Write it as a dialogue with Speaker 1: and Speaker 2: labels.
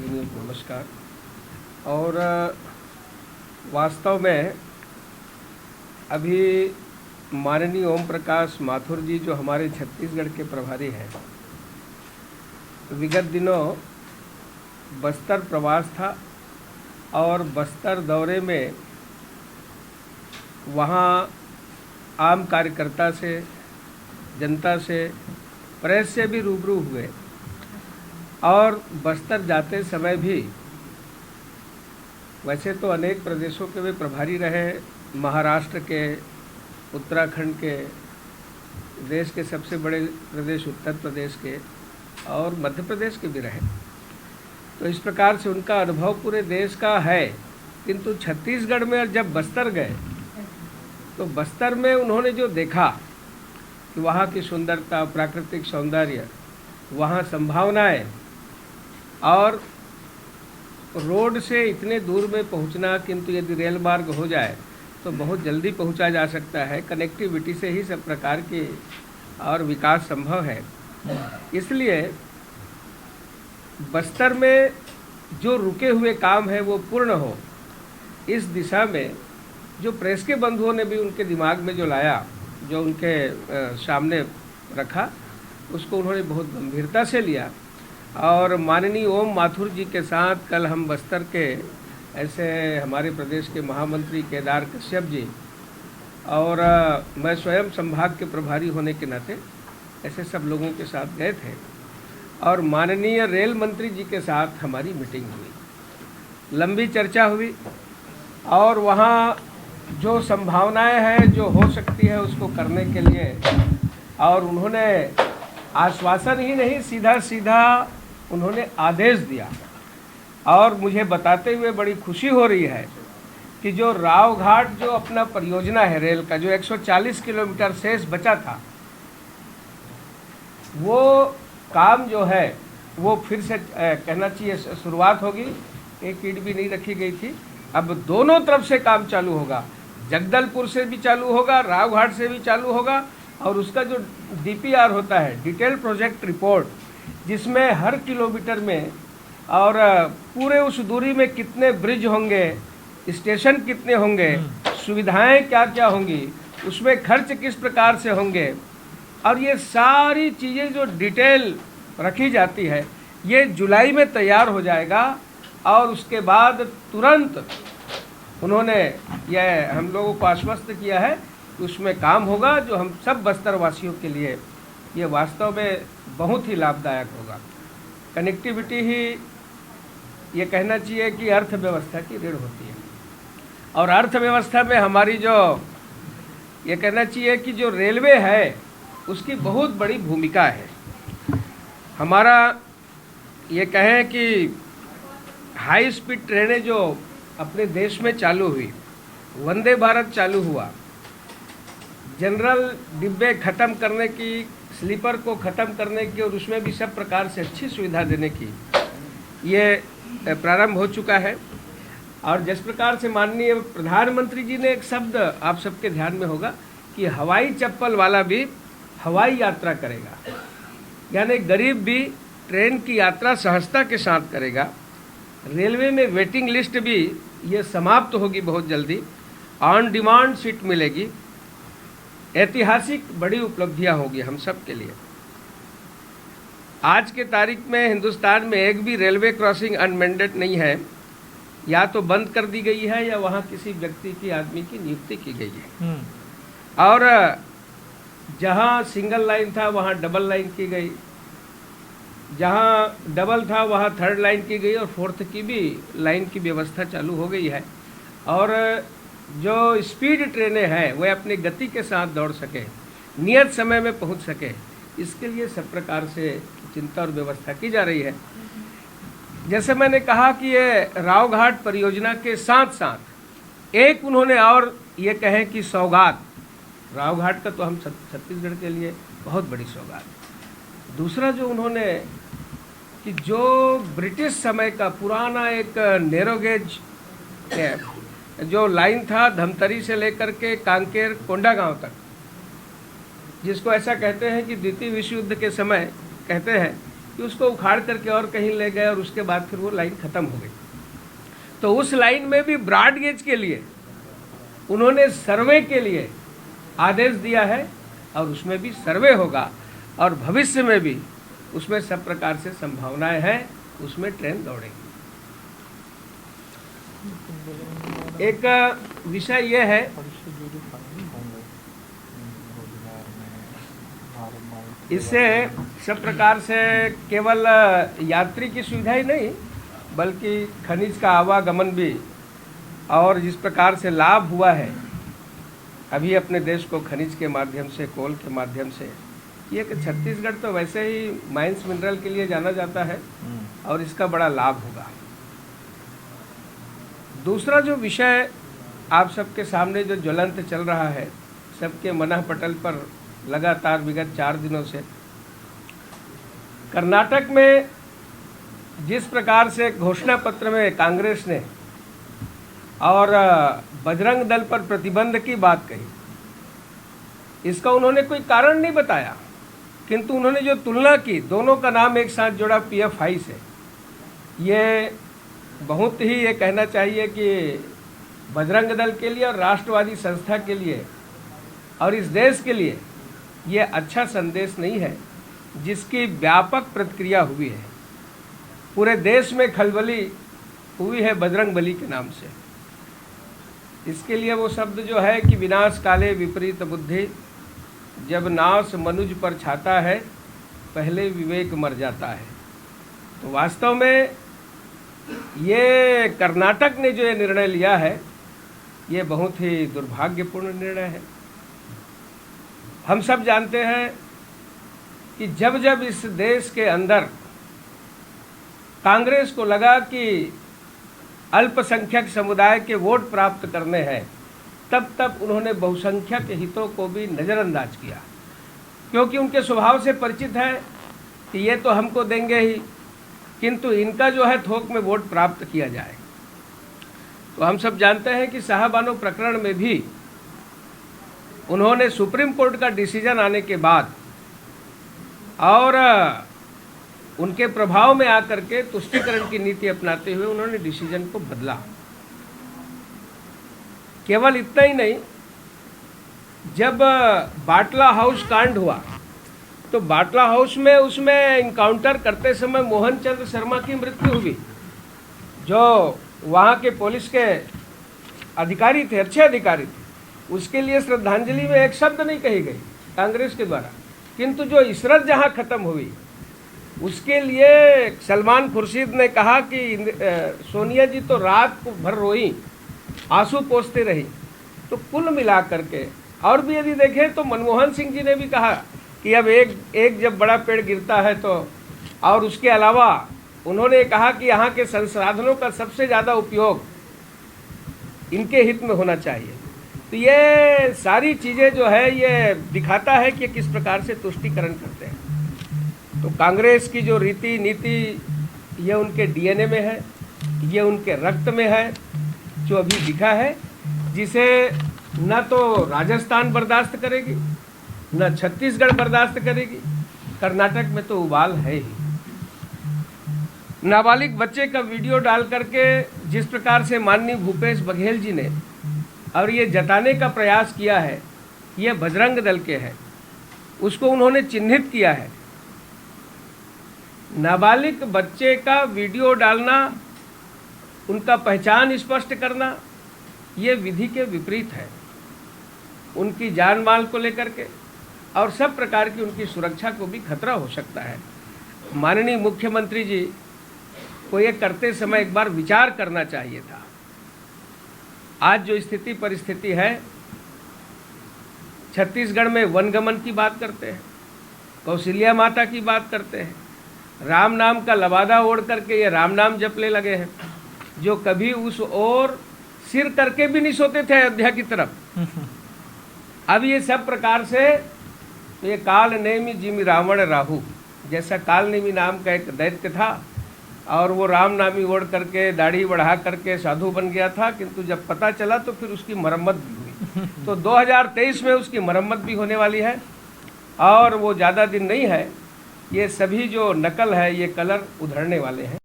Speaker 1: भगिनियों को नमस्कार। और वास्तव में अभी माननीय ओम प्रकाश माथुर जी जो हमारे छत्तीसगढ़ के प्रभारी हैं, विगत दिनों बस्तर प्रवास था और बस्तर दौरे में वहाँ आम कार्यकर्ता से, जनता से, प्रेस से भी रूबरू हुए और बस्तर जाते समय भी वैसे तो अनेक प्रदेशों के वे प्रभारी रहे, महाराष्ट्र के, उत्तराखंड के, देश के सबसे बड़े प्रदेश उत्तर प्रदेश के और मध्य प्रदेश के भी रहे। तो इस प्रकार से उनका अनुभव पूरे देश का है। किंतु छत्तीसगढ़ में जब बस्तर गए तो बस्तर में उन्होंने जो देखा कि वहाँ की सुंदरता, प्राकृतिक सौंदर्य, वहाँ संभावनाएं और रोड से इतने दूर में पहुँचना, किंतु यदि रेल मार्ग हो जाए तो बहुत जल्दी पहुँचा जा सकता है। कनेक्टिविटी से ही सब प्रकार की और विकास संभव है। इसलिए बस्तर में जो रुके हुए काम है वो पूर्ण हो, इस दिशा में जो प्रेस के बंधुओं ने भी उनके दिमाग में जो लाया, जो उनके सामने रखा, उसको उन्होंने बहुत गंभीरता से लिया। और माननीय ओम माथुर जी के साथ कल हम बस्तर के ऐसे हमारे प्रदेश के महामंत्री केदार कश्यप जी और मैं स्वयं संभाग के प्रभारी होने के नाते ऐसे सब लोगों के साथ गए थे और माननीय रेल मंत्री जी के साथ हमारी मीटिंग हुई, लंबी चर्चा हुई और वहाँ जो संभावनाएं हैं जो हो सकती है उसको करने के लिए, और उन्होंने आश्वासन ही नहीं, सीधा सीधा उन्होंने आदेश दिया। और मुझे बताते हुए बड़ी खुशी हो रही है कि जो राव घाट जो अपना परियोजना है रेल का, जो 140 किलोमीटर शेष बचा था, वो काम जो है वो फिर से कहना चाहिए शुरुआत होगी। एक ईंट भी नहीं रखी गई थी। अब दोनों तरफ से काम चालू होगा, जगदलपुर से भी चालू होगा, रावघाट से भी चालू होगा। और उसका जो DPR होता है, डिटेल प्रोजेक्ट रिपोर्ट, जिसमें हर किलोमीटर में और पूरे उस दूरी में कितने ब्रिज होंगे, स्टेशन कितने होंगे, सुविधाएं क्या क्या होंगी, उसमें खर्च किस प्रकार से होंगे, और ये सारी चीज़ें जो डिटेल रखी जाती है, ये जुलाई में तैयार हो जाएगा। और उसके बाद तुरंत उन्होंने यह हम लोगों को आश्वस्त किया है कि उसमें काम होगा, जो हम सब बस्तर वासियों के लिए ये वास्तव में बहुत ही लाभदायक होगा। कनेक्टिविटी ही ये कहना चाहिए कि अर्थव्यवस्था की रीढ़ होती है, और अर्थव्यवस्था में हमारी जो ये कहना चाहिए कि जो रेलवे है उसकी बहुत बड़ी भूमिका है। हमारा ये कहें कि हाई स्पीड ट्रेनें जो अपने देश में चालू हुई, वंदे भारत चालू हुआ, जनरल डिब्बे ख़त्म करने की, स्लीपर को ख़त्म करने की और उसमें भी सब प्रकार से अच्छी सुविधा देने की ये प्रारंभ हो चुका है। और जिस प्रकार से माननीय प्रधानमंत्री जी ने एक शब्द आप सबके ध्यान में होगा कि हवाई चप्पल वाला भी हवाई यात्रा करेगा, यानी गरीब भी ट्रेन की यात्रा सहजता के साथ करेगा। रेलवे में वेटिंग लिस्ट भी ये समाप्त होगी बहुत जल्दी, ऑन डिमांड सीट मिलेगी। ऐतिहासिक बड़ी उपलब्धियां होगी हम सब के लिए। आज के तारीख में हिंदुस्तान में एक भी रेलवे क्रॉसिंग अनमेंडेड नहीं है, या तो बंद कर दी गई है या वहाँ किसी व्यक्ति की, आदमी की नियुक्ति की गई है। और जहाँ सिंगल लाइन था वहाँ डबल लाइन की गई, जहाँ डबल था वहाँ थर्ड लाइन की गई और फोर्थ की भी लाइन की व्यवस्था चालू हो गई है। और जो स्पीड ट्रेनें हैं वह अपनी गति के साथ दौड़ सके, नियत समय में पहुँच सके, इसके लिए सब प्रकार से चिंता और व्यवस्था की जा रही है। जैसे मैंने कहा कि ये रावघाट परियोजना के साथ साथ एक उन्होंने और ये कहें कि सौगात, रावघाट का तो हम छत्तीसगढ़ के लिए बहुत बड़ी सौगात। दूसरा जो उन्होंने कि जो ब्रिटिश समय का पुराना एक नैरो गेज जो लाइन था धमतरी से लेकर के कांकेर कोंडागांव तक, जिसको ऐसा कहते हैं कि द्वितीय विश्व युद्ध के समय कहते हैं कि उसको उखाड़ करके और कहीं ले गए और उसके बाद फिर वो लाइन ख़त्म हो गई। तो उस लाइन में भी ब्रॉड गेज के लिए उन्होंने सर्वे के लिए आदेश दिया है और उसमें भी सर्वे होगा और भविष्य में भी उसमें सब प्रकार से संभावनाएं हैं, उसमें ट्रेन दौड़ेगी। एक विषय यह है, इससे सब प्रकार से केवल यात्री की सुविधा ही नहीं बल्कि खनिज का आवागमन भी, और जिस प्रकार से लाभ हुआ है अभी अपने देश को खनिज के माध्यम से, कोल के माध्यम से, ये कि छत्तीसगढ़ तो वैसे ही माइंस मिनरल के लिए जाना जाता है और इसका बड़ा लाभ होगा। दूसरा जो विषय आप सबके सामने जो ज्वलंत चल रहा है, सबके मनः पटल पर लगातार विगत 4 दिनों से, कर्नाटक में जिस प्रकार से घोषणा पत्र में कांग्रेस ने और बजरंग दल पर प्रतिबंध की बात कही, इसका उन्होंने कोई कारण नहीं बताया, किंतु उन्होंने जो तुलना की, दोनों का नाम एक साथ जोड़ा PFI से, ये बहुत ही ये कहना चाहिए कि बजरंग दल के लिए और राष्ट्रवादी संस्था के लिए और इस देश के लिए ये अच्छा संदेश नहीं है, जिसकी व्यापक प्रतिक्रिया हुई है। पूरे देश में खलबली हुई है बजरंग बली के नाम से। इसके लिए वो शब्द जो है कि विनाश काले विपरीत बुद्धि, जब नाश मनुज पर छाता है पहले विवेक मर जाता है। तो वास्तव में ये कर्नाटक ने जो ये निर्णय लिया है, ये बहुत ही दुर्भाग्यपूर्ण निर्णय है। हम सब जानते हैं कि जब जब इस देश के अंदर कांग्रेस को लगा कि अल्पसंख्यक समुदाय के वोट प्राप्त करने हैं, तब तब उन्होंने बहुसंख्यक हितों को भी नज़रअंदाज किया, क्योंकि उनके स्वभाव से परिचित है कि ये तो हमको देंगे ही, किंतु इनका जो है थोक में वोट प्राप्त किया जाए। तो हम सब जानते हैं कि शाहबानो प्रकरण में भी उन्होंने सुप्रीम कोर्ट का डिसीजन आने के बाद और उनके प्रभाव में आकर के तुष्टीकरण की नीति अपनाते हुए उन्होंने डिसीजन को बदला। केवल इतना ही नहीं, जब बाटला हाउस कांड हुआ तो बाटला हाउस में उसमें इनकाउंटर करते समय मोहन चंद्र शर्मा की मृत्यु हुई, जो वहाँ के पुलिस के अधिकारी थे, अच्छे अधिकारी थे। उसके लिए श्रद्धांजलि में एक शब्द नहीं कही गई कांग्रेस के द्वारा, किंतु जो इशरत जहाँ खत्म हुई उसके लिए सलमान खुर्शीद ने कहा कि सोनिया जी तो रात को भर रोई, आंसू पोंछते रही। तो कुल मिला करके, और भी यदि देखें तो मनमोहन सिंह जी ने भी कहा कि अब एक जब बड़ा पेड़ गिरता है तो, और उसके अलावा उन्होंने कहा कि यहाँ के संसाधनों का सबसे ज़्यादा उपयोग इनके हित में होना चाहिए। तो ये सारी चीज़ें जो है ये दिखाता है कि किस प्रकार से तुष्टीकरण करते हैं। तो कांग्रेस की जो रीति नीति ये उनके DNA में है, ये उनके रक्त में है, जो अभी दिखा है, जिसे न तो राजस्थान बर्दाश्त करेगी, न छत्तीसगढ़ बर्दाश्त करेगी, कर्नाटक में तो उबाल है ही। नाबालिग बच्चे का वीडियो डाल करके जिस प्रकार से माननीय भूपेश बघेल जी ने और ये जताने का प्रयास किया है ये बजरंग दल के है, उसको उन्होंने चिन्हित किया है। नाबालिग बच्चे का वीडियो डालना, उनका पहचान स्पष्ट करना, ये विधि के विपरीत है। उनकी जान माल को लेकर के और सब प्रकार की उनकी सुरक्षा को भी खतरा हो सकता है। माननीय मुख्यमंत्री जी को ये करते समय एक बार विचार करना चाहिए था। आज जो स्थिति परिस्थिति है, छत्तीसगढ़ में वनगमन की बात करते हैं, कौशल्या माता की बात करते हैं, राम नाम का लबादा ओढ़ करके ये राम नाम जपने लगे हैं, जो कभी उस ओर सिर करके भी नहीं सोते थे अयोध्या की तरफ। अब ये सब प्रकार से तो ये काल नेमि जिमि रावण राहु, जैसा काल नेमि नाम का एक दैत्य था और वो राम नामी ओढ़ करके दाढ़ी बढ़ा करके साधु बन गया था, किंतु जब पता चला तो फिर उसकी मरम्मत भी हुई। तो 2023 में उसकी मरम्मत भी होने वाली है और वो ज़्यादा दिन नहीं है। ये सभी जो नकल है ये कलर उधड़ने वाले हैं।